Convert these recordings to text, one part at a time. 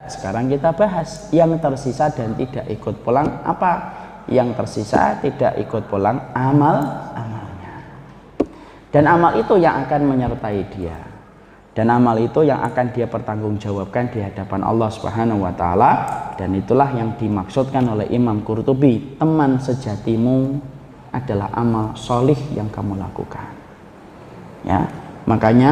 Sekarang kita bahas yang tersisa dan tidak ikut pulang apa? Yang tersisa tidak ikut pulang amalnya. Dan amal itu yang akan menyertai dia. Dan amal itu yang akan dia pertanggungjawabkan di hadapan Allah Subhanahu wa taala, dan itulah yang dimaksudkan oleh Imam Qurtubi, teman sejatimu adalah amal solih yang kamu lakukan. Ya, makanya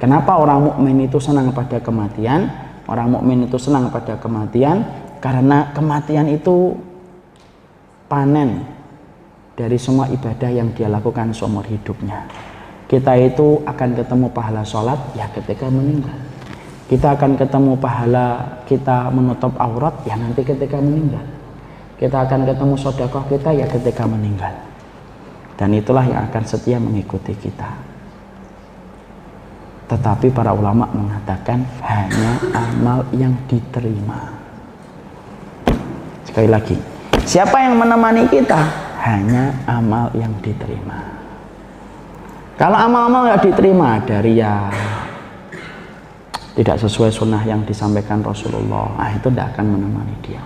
kenapa orang mukmin itu senang pada kematian? Orang mukmin itu senang pada kematian karena kematian itu panen dari semua ibadah yang dia lakukan seumur hidupnya. Kita itu akan ketemu pahala sholat ya ketika meninggal. Kita akan ketemu pahala kita menutup aurat ya nanti ketika meninggal. Kita akan ketemu sedekah kita ya ketika meninggal. Dan itulah yang akan setia mengikuti kita. Tetapi para ulama mengatakan hanya amal yang diterima. Sekali lagi, siapa yang menemani kita? Hanya amal yang diterima. Kalau amal-amal yang diterima dari ya tidak sesuai sunnah yang disampaikan Rasulullah, itu tidak akan menemani dia.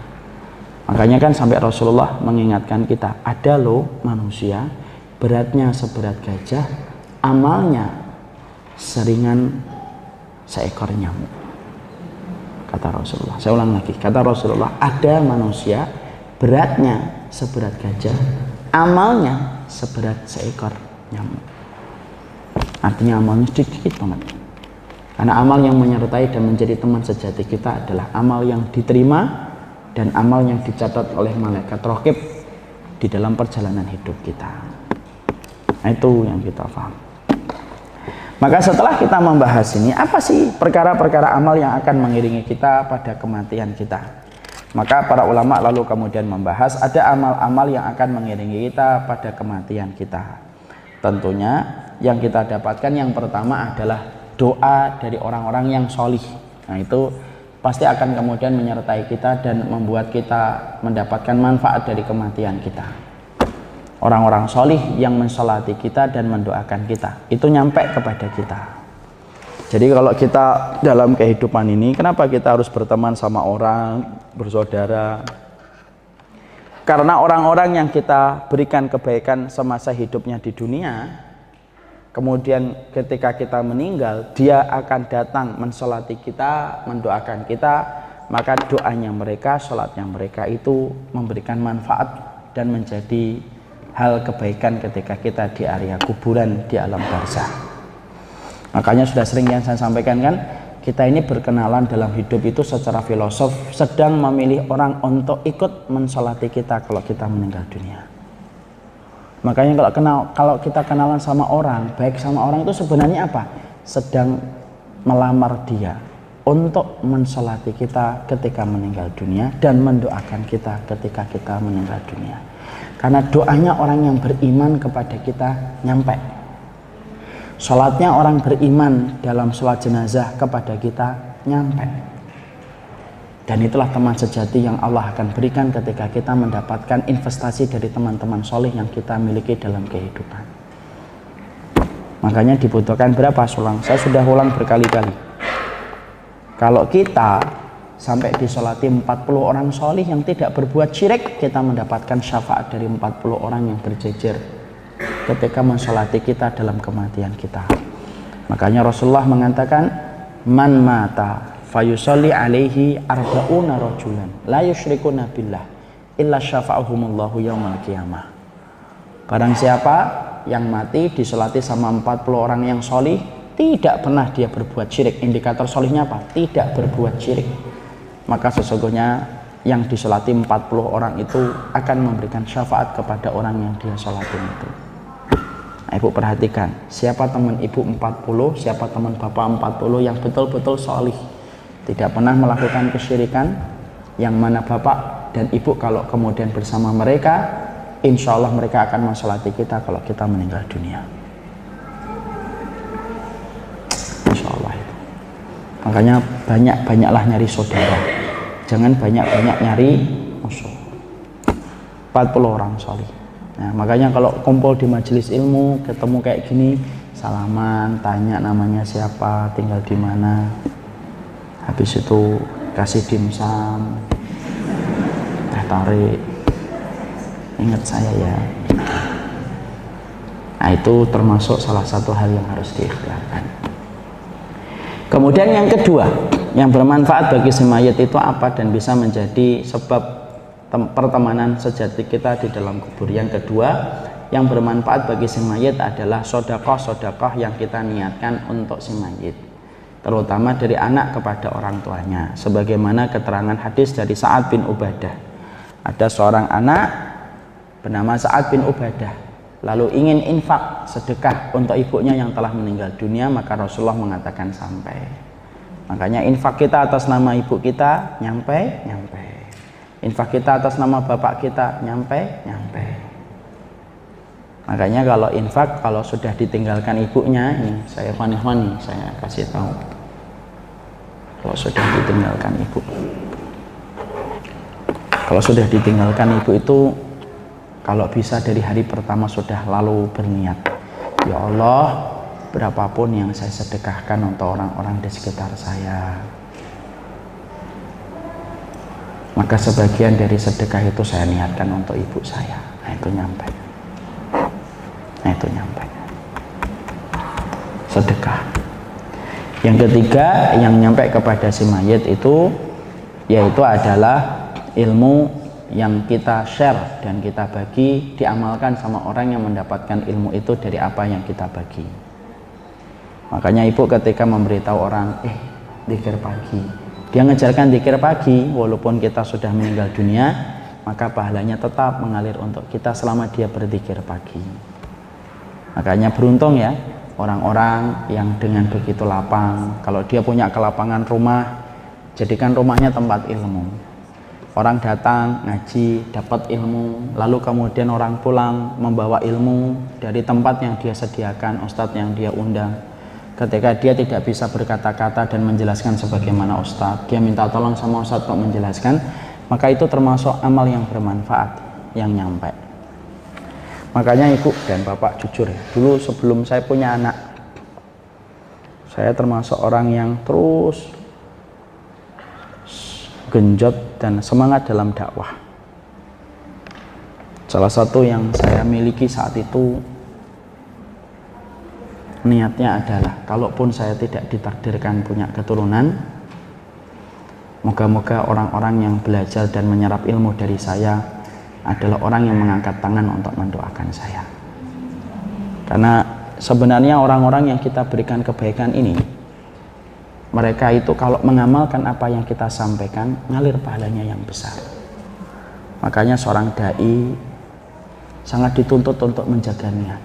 Makanya kan sampai Rasulullah mengingatkan kita, ada loh manusia beratnya seberat gajah, amalnya seringan seekor nyamuk, kata Rasulullah. Saya ulang lagi, kata Rasulullah, ada manusia beratnya seberat gajah, amalnya seberat seekor nyamuk. Artinya amalnya sedikit banget. Karena amal yang menyertai dan menjadi teman sejati kita adalah amal yang diterima dan amal yang dicatat oleh malaikat raqib di dalam perjalanan hidup kita. Nah, itu yang kita paham. Maka setelah kita membahas ini, apa sih perkara-perkara amal yang akan mengiringi kita pada kematian kita? Maka para ulama lalu kemudian membahas ada amal-amal yang akan mengiringi kita pada kematian kita. Tentunya yang kita dapatkan yang pertama adalah doa dari orang-orang yang solih. Nah, itu pasti akan kemudian menyertai kita dan membuat kita mendapatkan manfaat dari kematian kita. Orang-orang solih yang mensolati kita dan mendoakan kita, itu nyampe kepada kita. Jadi kalau kita dalam kehidupan ini, kenapa kita harus berteman sama orang, bersaudara? Karena orang-orang yang kita berikan kebaikan semasa hidupnya di dunia, kemudian ketika kita meninggal, dia akan datang mensolati kita, mendoakan kita, maka doanya mereka, sholatnya mereka itu memberikan manfaat dan menjadi hal kebaikan ketika kita di area kuburan di alam barzah. Makanya sudah sering yang saya sampaikan kan, kita ini berkenalan dalam hidup itu secara filosof sedang memilih orang untuk ikut mensolati kita kalau kita meninggal dunia. Makanya kalau kita kenalan sama orang, baik sama orang itu sebenarnya apa? Sedang melamar dia untuk mensolati kita ketika meninggal dunia dan mendoakan kita ketika kita meninggal dunia. Karena doanya orang yang beriman kepada kita nyampe. Sholatnya orang beriman dalam sholat jenazah kepada kita nyampe. Dan itulah teman sejati yang Allah akan berikan ketika kita mendapatkan investasi dari teman-teman soleh yang kita miliki dalam kehidupan. Makanya dibutuhkan berapa sulang? Saya sudah ulang berkali-kali. Kalau kita sampai disolati 40 orang solih yang tidak berbuat syirik, kita mendapatkan syafaat dari 40 orang yang berjejer ketika mensolati kita dalam kematian kita. Makanya Rasulullah mengatakan, man mata fayusolli alaihi arba'una rajulan la yusyrikuna billah illa syafa'ahumullahu yaumal qiyamah. Barang siapa yang mati disolati sama 40 orang yang solih, tidak pernah dia berbuat syirik. Indikator solihnya apa? Tidak berbuat syirik. Maka sesungguhnya yang disolati 40 orang itu akan memberikan syafaat kepada orang yang dia sholatin itu. Nah, ibu perhatikan, siapa teman ibu 40, siapa teman bapak 40 yang betul-betul solih, tidak pernah melakukan kesyirikan, yang mana bapak dan ibu kalau kemudian bersama mereka, insya Allah mereka akan mensolati kita kalau kita meninggal dunia. Insya Allah itu. Makanya banyak-banyaklah nyari saudara, jangan banyak-banyak nyari musuh. 40 orang solih. Nah, makanya kalau kumpul di majelis ilmu, ketemu kayak gini, salaman, tanya namanya siapa, tinggal di mana. Habis itu kasih dimsum, teh tarik, ingat saya ya. Nah, itu termasuk salah satu hal yang harus diikhtiarkan. Kemudian yang kedua, yang bermanfaat bagi si mayit itu apa dan bisa menjadi sebab pertemanan sejati kita di dalam kubur. Yang kedua, yang bermanfaat bagi si mayit adalah sedekah yang kita niatkan untuk si mayit, terutama dari anak kepada orang tuanya. Sebagaimana keterangan hadis dari Sa'ad bin Ubadah. Ada seorang anak bernama Sa'ad bin Ubadah lalu ingin infak sedekah untuk ibunya yang telah meninggal dunia, maka Rasulullah mengatakan sampai. Makanya infak kita atas nama ibu kita nyampe. Infak kita atas nama bapak kita nyampe. Makanya kalau infak, kalau sudah ditinggalkan ibunya, ini saya fani saya kasih tahu. Kalau sudah ditinggalkan ibu, itu kalau bisa dari hari pertama sudah lalu berniat, ya Allah, berapapun yang saya sedekahkan untuk orang-orang di sekitar saya, maka sebagian dari sedekah itu saya niatkan untuk ibu saya. Nah itu nyampe. Sedekah. Yang ketiga yang nyampe kepada si mayit itu yaitu adalah ilmu yang kita share dan kita bagi, diamalkan sama orang yang mendapatkan ilmu itu dari apa yang kita bagi. Makanya ibu ketika memberitahu orang, dzikir pagi, dia mengajarkan dzikir pagi walaupun kita sudah meninggal dunia, maka pahalanya tetap mengalir untuk kita selama dia berzikir pagi. Makanya beruntung ya orang-orang yang dengan begitu lapang, kalau dia punya kelapangan rumah, jadikan rumahnya tempat ilmu. Orang datang ngaji, dapat ilmu, lalu kemudian orang pulang membawa ilmu dari tempat yang dia sediakan, ustadz yang dia undang. Ketika dia tidak bisa berkata-kata dan menjelaskan sebagaimana ustadz, dia minta tolong sama ustadz untuk menjelaskan, maka itu termasuk amal yang bermanfaat, yang nyampe. Makanya ibu dan bapak jujur ya, dulu sebelum saya punya anak, saya termasuk orang yang terus genjot dan semangat dalam dakwah. Salah satu yang saya miliki saat itu, niatnya adalah kalaupun saya tidak ditakdirkan punya keturunan, moga-moga orang-orang yang belajar dan menyerap ilmu dari saya adalah orang yang mengangkat tangan untuk mendoakan saya. Karena sebenarnya orang-orang yang kita berikan kebaikan ini, mereka itu kalau mengamalkan apa yang kita sampaikan, ngalir pahalanya yang besar. Makanya seorang dai sangat dituntut untuk menjaga niat.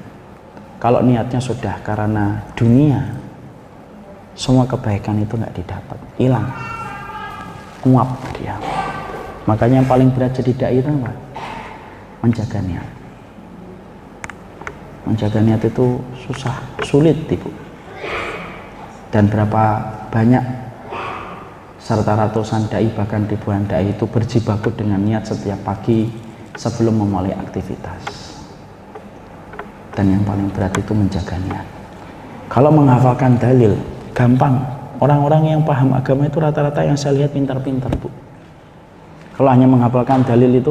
Kalau niatnya sudah karena dunia, semua kebaikan itu nggak didapat, hilang, nguap dia. Makanya yang paling berat jadi dai itu apa? Menjaga niat. Menjaga niat itu susah, sulit ibu. Dan berapa banyak serta ratusan dai bahkan ribuan dai itu berjibaku dengan niat setiap pagi sebelum memulai aktivitas. Dan yang paling berat itu menjaga niat. Kalau menghafalkan dalil gampang, orang-orang yang paham agama itu rata-rata yang saya lihat pintar-pintar bu. Kalau hanya menghafalkan dalil itu,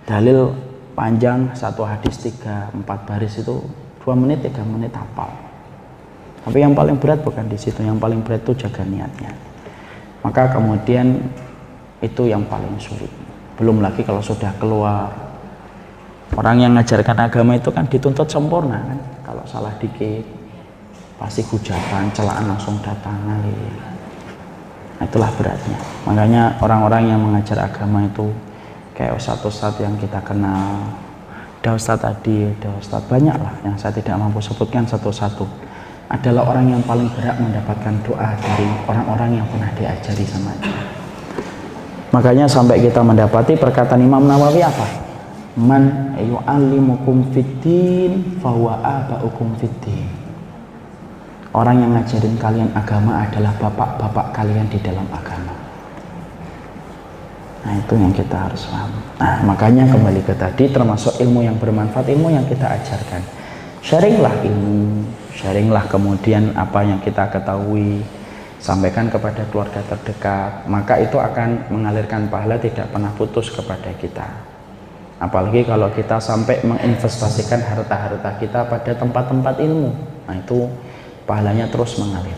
dalil panjang satu hadis 3-4 baris itu 2 menit 3 menit hafal. Tapi yang paling berat bukan di situ, yang paling berat itu jaga niatnya. Maka kemudian itu yang paling sulit. Belum lagi kalau sudah keluar, orang yang mengajarkan agama itu kan dituntut sempurna kan. Kalau salah dikit pasti hujatan, celaan langsung datang. Nah, itulah beratnya. Makanya orang-orang yang mengajar agama itu kayak ustadz-ustadz yang kita kenal, ada ustadz tadi, ada ustadz banyak lah yang saya tidak mampu sebutkan satu-satu, adalah orang yang paling berhak mendapatkan doa dari orang-orang yang pernah diajari sama dia. Makanya sampai kita mendapati perkataan Imam Nawawi apa? Man yu'allimukum fiddin fahuwa aba'ukum fiddin. Orang yang ngajarin kalian agama adalah bapak-bapak kalian di dalam agama. Nah itu yang kita harus paham. Nah makanya kembali ke tadi, termasuk ilmu yang bermanfaat, ilmu yang kita ajarkan. Sharinglah ilmu, sharinglah kemudian apa yang kita ketahui, sampaikan kepada keluarga terdekat, maka itu akan mengalirkan pahala tidak pernah putus kepada kita. Apalagi kalau kita sampai menginvestasikan harta-harta kita pada tempat-tempat ilmu, nah itu pahalanya terus mengalir.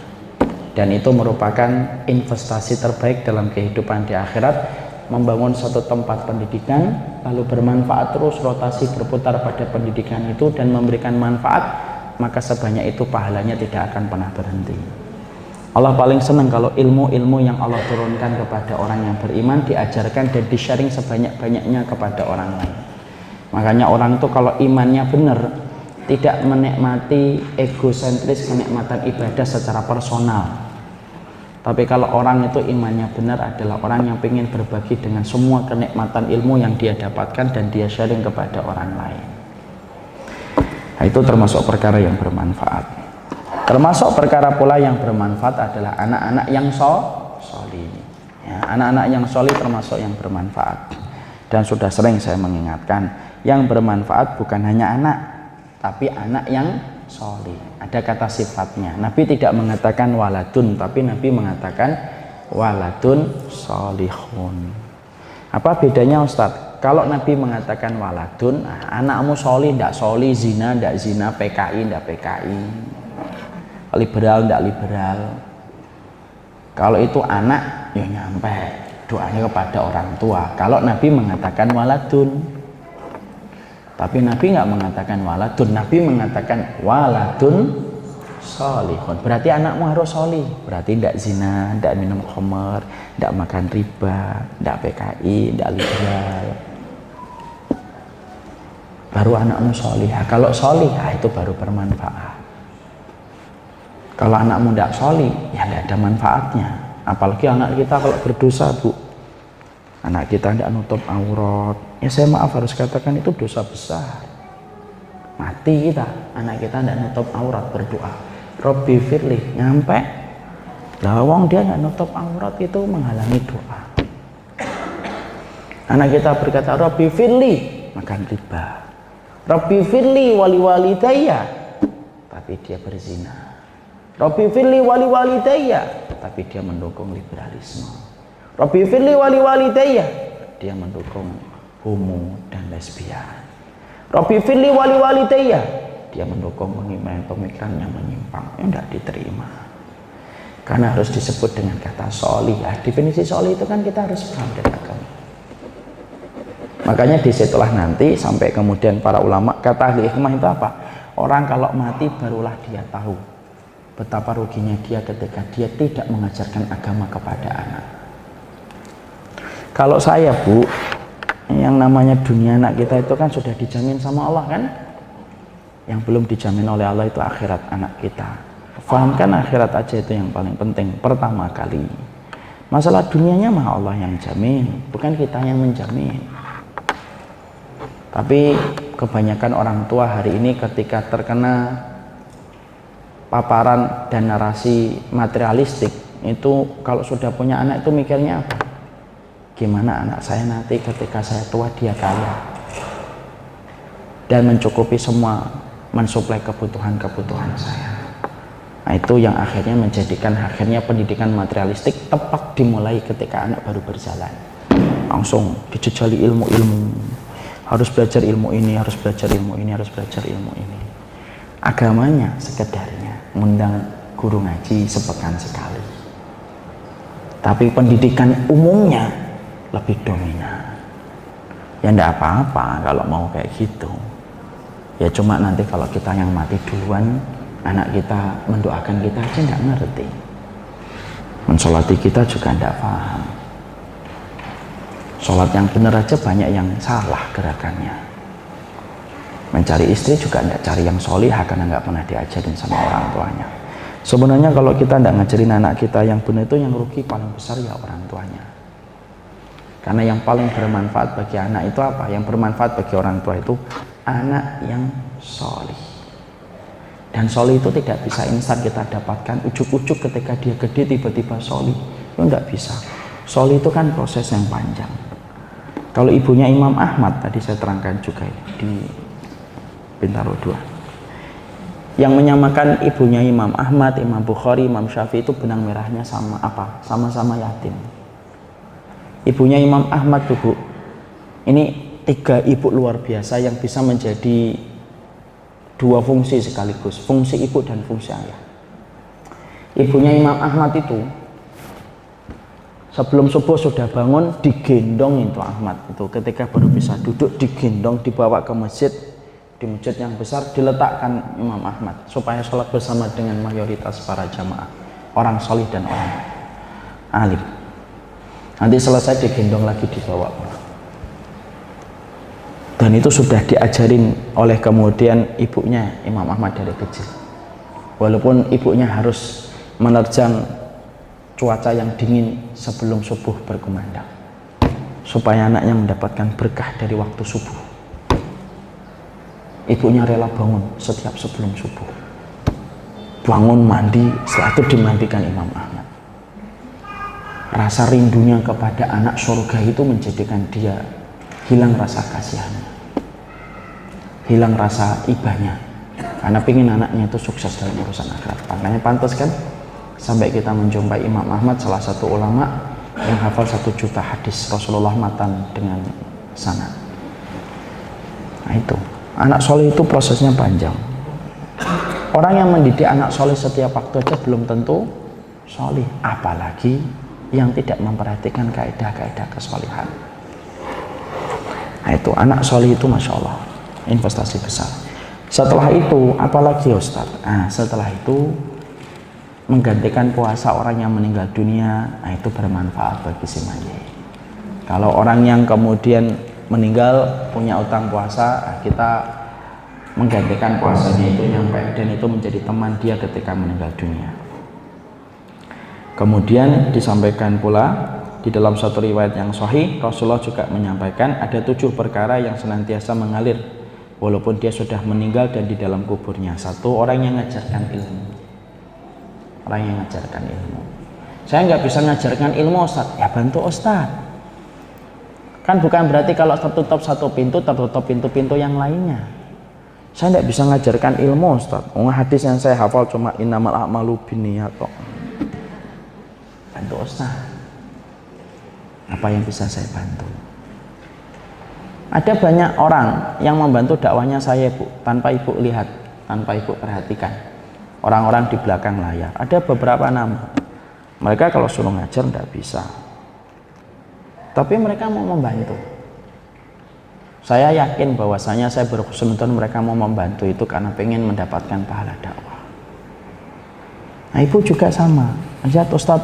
Dan itu merupakan investasi terbaik dalam kehidupan di akhirat, membangun satu tempat pendidikan lalu bermanfaat terus, rotasi berputar pada pendidikan itu dan memberikan manfaat, maka sebanyak itu pahalanya tidak akan pernah berhenti. Allah paling senang kalau ilmu-ilmu yang Allah turunkan kepada orang yang beriman diajarkan dan di-sharing sebanyak-banyaknya kepada orang lain. Makanya orang itu kalau imannya benar, tidak menikmati egosentris kenikmatan ibadah secara personal. Tapi kalau orang itu imannya benar adalah orang yang ingin berbagi dengan semua kenikmatan ilmu yang dia dapatkan dan dia sharing kepada orang lain. Nah, itu termasuk perkara yang bermanfaat. Termasuk perkara pula yang bermanfaat adalah anak-anak yang solih. Ya, anak-anak yang solih termasuk yang bermanfaat. Dan sudah sering saya mengingatkan, yang bermanfaat bukan hanya anak, tapi anak yang solih. Ada kata sifatnya. Nabi tidak mengatakan waladun, tapi Nabi mengatakan waladun solihun. Apa bedanya Ustadz? Kalau Nabi mengatakan waladun, anakmu solih, tidak solih, zina, tidak zina, PKI, tidak PKI, liberal, tidak liberal. Kalau itu anak, ya nyampe doanya kepada orang tua. Kalau Nabi mengatakan waladun, tapi Nabi nggak mengatakan waladun, Nabi mengatakan waladun solihun. Berarti anakmu harus solih. Berarti tidak zina, tidak minum khamar, tidak makan riba, tidak PKI, tidak liberal. Baru anakmu solihah. Kalau solihah itu baru bermanfaat. Kalau anakmu tidak solih, ya tidak ada manfaatnya. Apalagi anak kita kalau berdosa, Bu. Anak kita tidak nutup aurat, ya saya maaf harus katakan itu dosa besar. Mati kita, anak kita tidak nutup aurat, berdoa Robbi firli, nyampe lawang dia tidak nutup aurat, itu menghalangi doa. Anak kita berkata Robbi firli, makan riba. Robbi firli wali walidayya, tapi dia berzina. Robbi firli wali walidayya, tapi dia mendukung liberalisme. Rabbi firli wali walidayya, dia mendukung homo dan lesbian. Rabbi firli wali walidayya, dia mendukung pemikiran yang menyimpang, yang tidak diterima. Karena harus disebut dengan kata solihah. Definisi solih itu kan kita harus paham dari agama. Makanya disitulah nanti sampai kemudian para ulama kata ahli hikmah itu apa? Orang kalau mati barulah dia tahu betapa ruginya dia ketika dia tidak mengajarkan agama kepada anak. Kalau saya, Bu, yang namanya dunia anak kita itu kan sudah dijamin sama Allah kan? Yang belum dijamin oleh Allah itu akhirat anak kita. Fahamkan akhirat aja itu yang paling penting pertama kali. Masalah dunianya mah Allah yang jamin, bukan kita yang menjamin. Tapi kebanyakan orang tua hari ini ketika terkena paparan dan narasi materialistik itu kalau sudah punya anak itu mikirnya apa? Gimana anak saya nanti ketika saya tua dia kaya dan mencukupi semua, mensuplai kebutuhan-kebutuhan saya. Nah itu yang akhirnya menjadikan pendidikan materialistik tepat dimulai ketika anak baru berjalan. Langsung dijejali ilmu-ilmu, harus belajar ilmu ini, harus belajar ilmu ini, harus belajar ilmu ini. Agamanya sekedarnya ngundang guru ngaji sepekan sekali, tapi pendidikan umumnya lebih dominan. Ya enggak apa-apa kalau mau kayak gitu. Ya cuma nanti kalau kita yang mati duluan, anak kita mendoakan kita aja enggak ngerti. Mensolati kita juga enggak paham. Sholat yang benar aja banyak yang salah gerakannya. Mencari istri juga enggak cari yang solihah karena enggak pernah diajarin sama orang tuanya. Sebenarnya kalau kita enggak ngajarin anak kita yang benar itu yang rugi paling besar ya orang tuanya. Karena yang paling bermanfaat bagi anak itu apa? Yang bermanfaat bagi orang tua itu anak yang solih. Dan solih itu tidak bisa instan kita dapatkan ujuk-ujuk ketika dia gede tiba-tiba solih. Itu tidak bisa. Solih itu kan proses yang panjang. Kalau ibunya Imam Ahmad, tadi saya terangkan juga di Bintaro 2. Yang menyamakan ibunya Imam Ahmad, Imam Bukhari, Imam Syafi'i itu benang merahnya sama apa? Sama-sama yatim. Ibunya Imam Ahmad tuh Bu, ini 3 ibu luar biasa yang bisa menjadi 2 fungsi sekaligus, fungsi ibu dan fungsi ayah. Ibunya Imam Ahmad itu sebelum subuh sudah bangun, digendong itu Ahmad itu, ketika baru bisa duduk digendong, dibawa ke masjid, di masjid yang besar diletakkan Imam Ahmad supaya sholat bersama dengan mayoritas para jamaah, orang solih dan orang alim. Nanti selesai digendong lagi dibawa pulang. Dan itu sudah diajarin oleh kemudian ibunya Imam Ahmad dari kecil. Walaupun ibunya harus menerjang cuaca yang dingin sebelum subuh berkumandang, supaya anaknya mendapatkan berkah dari waktu subuh. Ibunya rela bangun setiap sebelum subuh, bangun mandi, setelah itu dimandikan Imam Ahmad. Rasa rindunya kepada anak surga itu menjadikan dia hilang rasa kasihannya, hilang rasa ibahnya, karena pingin anaknya itu sukses dalam urusan akhirat. Makanya pantas kan sampai kita menjumpai Imam Ahmad, salah satu ulama yang hafal 1 juta hadis Rasulullah matan dengan sanad. Nah itu, anak soleh itu prosesnya panjang. Orang yang mendidik anak soleh setiap waktu aja belum tentu soleh, apalagi yang tidak memperhatikan kaidah-kaidah kesolehan. Nah itu, anak soleh itu Masya Allah investasi besar. Setelah itu apalagi Ustaz? Nah setelah itu menggantikan puasa orang yang meninggal dunia, nah itu bermanfaat bagi si mayit. Kalau orang yang kemudian meninggal punya utang puasa, nah kita menggantikan puasanya itu nyampe, dan itu menjadi teman dia ketika meninggal dunia. Kemudian disampaikan pula di dalam satu riwayat yang sahih, Rasulullah juga menyampaikan ada 7 perkara yang senantiasa mengalir walaupun dia sudah meninggal dan di dalam kuburnya. 1, orang yang mengajarkan ilmu. Orang yang mengajarkan ilmu. Saya nggak bisa mengajarkan ilmu Ustaz, ya bantu Ustaz. Kan bukan berarti kalau tertutup satu pintu, tertutup pintu-pintu yang lainnya. Saya nggak bisa mengajarkan ilmu Ustaz. Hadis yang saya hafal cuma innamal a'malu binniyat kok. Bantu Ustaz. Apa yang bisa saya bantu? Ada banyak orang yang membantu dakwahnya saya Bu, tanpa Ibu lihat, tanpa Ibu perhatikan. Orang-orang di belakang layar. Ada beberapa nama. Mereka kalau suruh ngajar tidak bisa. Tapi mereka mau membantu. Saya yakin bahwasanya saya berhusnuzon mereka mau membantu itu karena pengen mendapatkan pahala dakwah. Nah Ibu juga sama. Lihat Ustaz,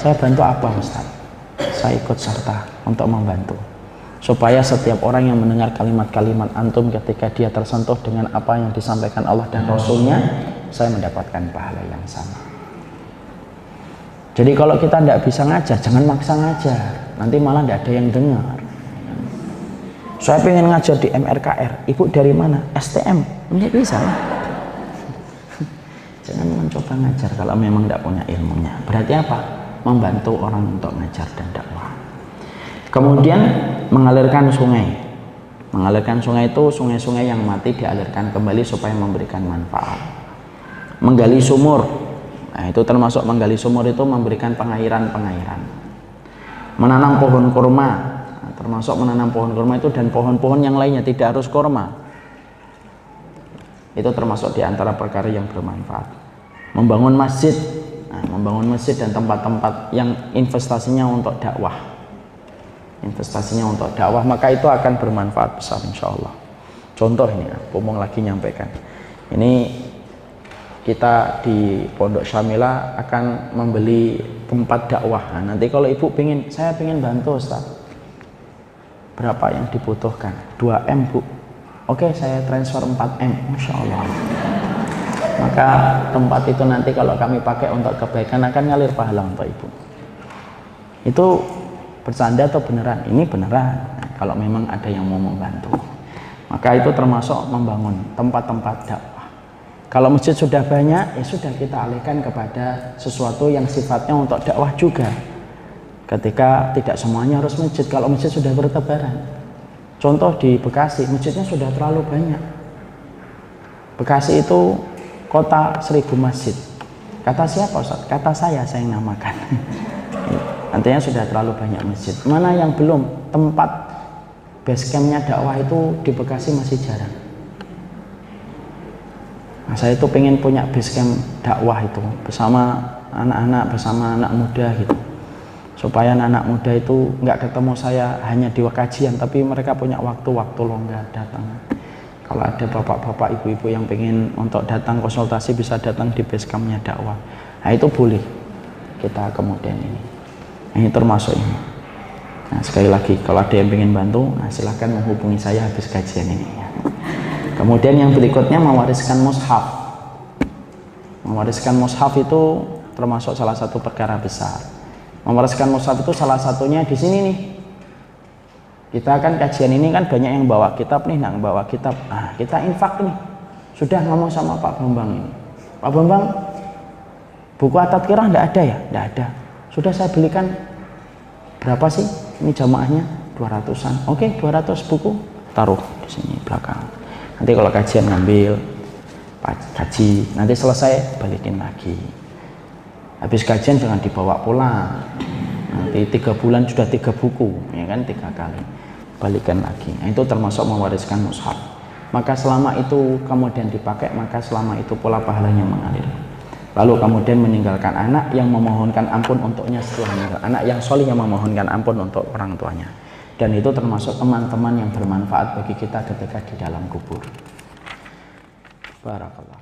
saya bantu apa Ustaz? Saya ikut serta untuk membantu. Supaya setiap orang yang mendengar kalimat-kalimat antum ketika dia tersentuh dengan apa yang disampaikan Allah dan Rasulnya, saya mendapatkan pahala yang sama. Jadi kalau kita tidak bisa ngajar, jangan maksa ngajar, nanti malah tidak ada yang dengar. Saya pengen ngajar di MRKR, Ibu dari mana? STM, nggak bisa lah. Jangan mencoba ngajar kalau memang tidak punya ilmunya. Berarti apa? Membantu orang untuk ngajar dan dakwah. Kemudian mengalirkan sungai. Mengalirkan sungai itu sungai-sungai yang mati dialirkan kembali supaya memberikan manfaat. Menggali sumur. Nah, itu termasuk menggali sumur itu memberikan pengairan-pengairan. Menanam pohon kurma. Nah, termasuk menanam pohon kurma itu dan pohon-pohon yang lainnya, tidak harus kurma. Itu termasuk di antara perkara yang bermanfaat. Membangun masjid. Nah, membangun masjid dan tempat-tempat yang investasinya untuk dakwah. Investasinya untuk dakwah, maka itu akan bermanfaat besar insya Allah. Contoh ini, Pomong lagi nyampaikan. Ini kita di Pondok Syamila akan membeli tempat dakwah. Nah, nanti kalau Ibu saya pengen bantu Ustaz. Berapa yang dibutuhkan? 2M Bu. Oke, saya transfer 4M. Masya Allah. Maka tempat itu nanti kalau kami pakai untuk kebaikan akan ngalir pahala untuk Ibu. Itu bercanda atau beneran? Ini beneran. Nah, kalau memang ada yang mau membantu, maka itu termasuk membangun tempat-tempat dakwah. Kalau masjid sudah banyak, ya sudah kita alihkan kepada sesuatu yang sifatnya untuk dakwah juga. Ketika tidak semuanya harus masjid, kalau masjid sudah bertebaran. Contoh di Bekasi, masjidnya sudah terlalu banyak. Bekasi itu kota 1000 masjid. Kata siapa Ustaz? Kata saya yang namakan. Artinya sudah terlalu banyak masjid. Mana yang belum? Tempat base campnya dakwah itu di Bekasi masih jarang. Nah, saya itu pengen punya base camp dakwah itu bersama anak-anak, bersama anak muda gitu. Supaya anak-anak muda itu nggak ketemu saya hanya di kajian, tapi mereka punya waktu-waktu longgar datang. Kalau ada bapak-bapak, ibu-ibu yang pengen untuk datang konsultasi bisa datang di base campnya dakwah. Nah itu boleh kita kemudian ini. Ini termasuk ini. Nah sekali lagi kalau ada yang pengen bantu, nah, silahkan menghubungi saya habis kajian ini. Kemudian yang berikutnya mewariskan mushaf. Mewariskan mushaf itu termasuk salah satu perkara besar. Mewariskan mushaf itu salah satunya di sini nih. Kita kan kajian ini kan banyak yang bawa kitab nih, nggak bawa kitab. Nah, kita infak nih. Sudah ngomong sama Pak Bambang ini. Pak Bambang, buku At-Tadhkirah nggak ada ya? Nggak ada. Sudah saya belikan berapa sih? Ini jamaahnya 200-an. Oke, 200 buku taruh di sini belakang. Nanti kalau kajian ngambil, kaji. Nanti selesai balikin lagi. Habis kajian jangan dibawa pulang. Nanti 3 bulan sudah 3 buku, ya kan 3 kali. Balikan lagi. Nah, itu termasuk mewariskan mushaf. Maka selama itu kemudian dipakai, maka selama itu pula pahalanya mengalir. Lalu kemudian meninggalkan anak yang memohonkan ampun untuknya setelah meninggal. Anak yang solih yang memohonkan ampun untuk orang tuanya. Dan itu termasuk teman-teman yang bermanfaat bagi kita ketika di dalam kubur. Barakallah.